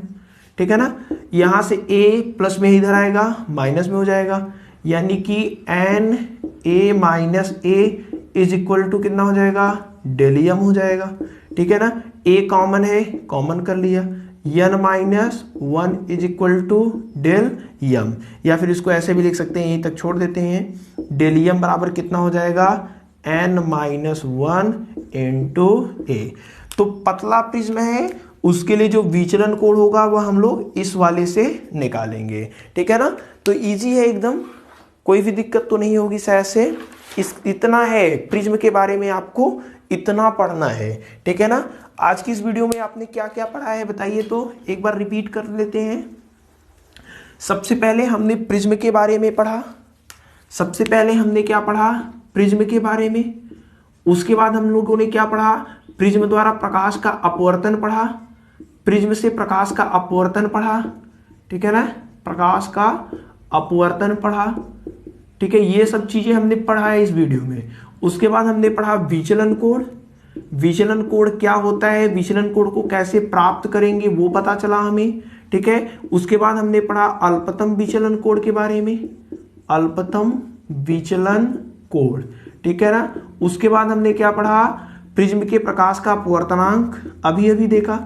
ठीक है ना। यहां से a प्लस में इधर आएगा, माइनस में हो जाएगा, यानी कि N A minus A is equal to कितना हो जाएगा, डेलियम हो जाएगा, ठीक है ना। a कॉमन है, कॉमन कर लिया, n minus 1 is equal to del यम, या फिर इसको ऐसे भी लिख सकते हैं, यहीं तक छोड़ देते हैं, डेल यम बराबर कितना हो जाएगा, n माइनस 1 इंटू ए। तो पतला प्रिज्म है, उसके लिए जो विचलन कोण होगा वह हम लोग इस वाले से निकालेंगे, ठीक है ना। तो इजी है एकदम, कोई भी दिक्कत तो नहीं होगी शायद से। इतना है प्रिज्म के बारे में, आपको इतना पढ़ना है, ठीक है ना। आज की इस वीडियो में आपने क्या क्या पढ़ा है बताइए, तो एक बार रिपीट कर लेते हैं। सबसे पहले हमने प्रिज्म के बारे में पढ़ा, सबसे पहले हमने क्या पढ़ा, प्रिज्म के बारे में। उसके बाद हम लोगों ने क्या पढ़ा, प्रिज्म द्वारा प्रकाश का अपवर्तन पढ़ा, प्रिज्म से प्रकाश का अपवर्तन पढ़ा, ठीक है ना, प्रकाश का अपवर्तन पढ़ा, ठीक है, ये सब चीजें हमने पढ़ा है इस वीडियो में। उसके बाद हमने पढ़ा विचलन कोण, विचलन कोण क्या होता है, विचलन कोण को कैसे प्राप्त करेंगे वो पता चला हमें, ठीक है। उसके बाद हमने पढ़ा अल्पतम विचलन कोण के बारे में, अल्पतम विचलन कोण, ठीक है ना। उसके बाद हमने क्या पढ़ा, प्रिज्म के प्रकाश का अपवर्तनांक, अभी अभी देखा,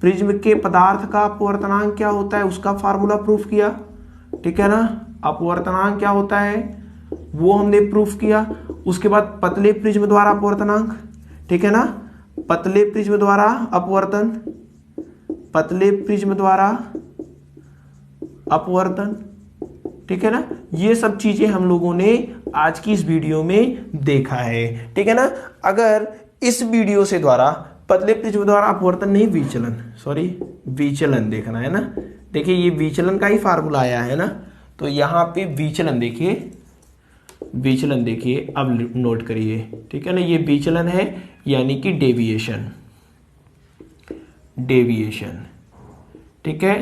प्रिज्म के पदार्थ का अपवर्तनांक क्या होता है उसका फार्मूला प्रूफ किया, ठीक है ना, अपवर्तनांक क्या होता है वो हमने प्रूफ किया। उसके बाद पतले प्रिज्म द्वारा अपवर्तनांक, ठीक है ना, पतले प्रिज्म द्वारा अपवर्तन, पतले प्रिज्म द्वारा अपवर्तन, ठीक है ना। ये सब चीजें हम लोगों ने आज की इस वीडियो में देखा है, ठीक है ना। अगर इस वीडियो से द्वारा पतले प्रिज्म द्वारा अपवर्तन नहीं, विचलन, सॉरी विचलन देखना है ना, देखिए ये विचलन का ही फार्मूला आया है ना, तो यहां पे विचलन देखिए, विचलन देखिए, अब नोट करिए, ठीक है ना, ये विचलन है यानी कि डेविएशन, डेविएशन, ठीक है।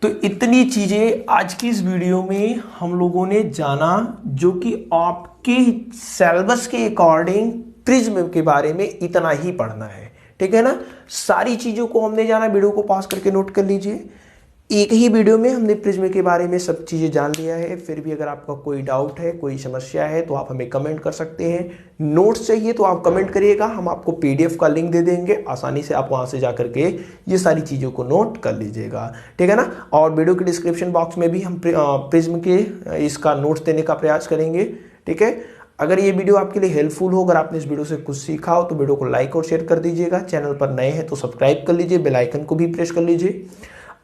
तो इतनी चीजें आज की इस वीडियो में हम लोगों ने जाना, जो कि आपके सिलेबस के अकॉर्डिंग प्रिज्म के बारे में इतना ही पढ़ना है, ठीक है ना। सारी चीजों को हमने जाना, वीडियो को पॉज करके नोट कर लीजिए। एक ही वीडियो में हमने प्रिज्म के बारे में सब चीज़ें जान लिया है। फिर भी अगर आपका कोई डाउट है, कोई समस्या है, तो आप हमें कमेंट कर सकते हैं। नोट्स चाहिए तो आप कमेंट करिएगा, हम आपको पीडीएफ का लिंक दे देंगे, आसानी से आप वहां से जा करके ये सारी चीज़ों को नोट कर लीजिएगा, ठीक है ना। और वीडियो के डिस्क्रिप्शन बॉक्स में भी हम प्रिज्म के इसका नोट्स देने का प्रयास करेंगे, ठीक है। अगर ये वीडियो आपके लिए हेल्पफुल हो, अगर आपने इस वीडियो से कुछ सीखा हो, तो वीडियो को लाइक और शेयर कर दीजिएगा। चैनल पर नए हैं तो सब्सक्राइब कर लीजिए, बेल आइकन को भी प्रेस कर लीजिए।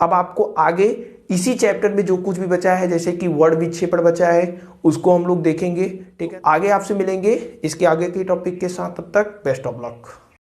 अब आपको आगे इसी चैप्टर में जो कुछ भी बचा है, जैसे कि वर्ड विक्षेपण बचा है, उसको हम लोग देखेंगे, ठीक है। आगे आपसे मिलेंगे इसके आगे के टॉपिक के साथ, तब तक बेस्ट ऑफ लक।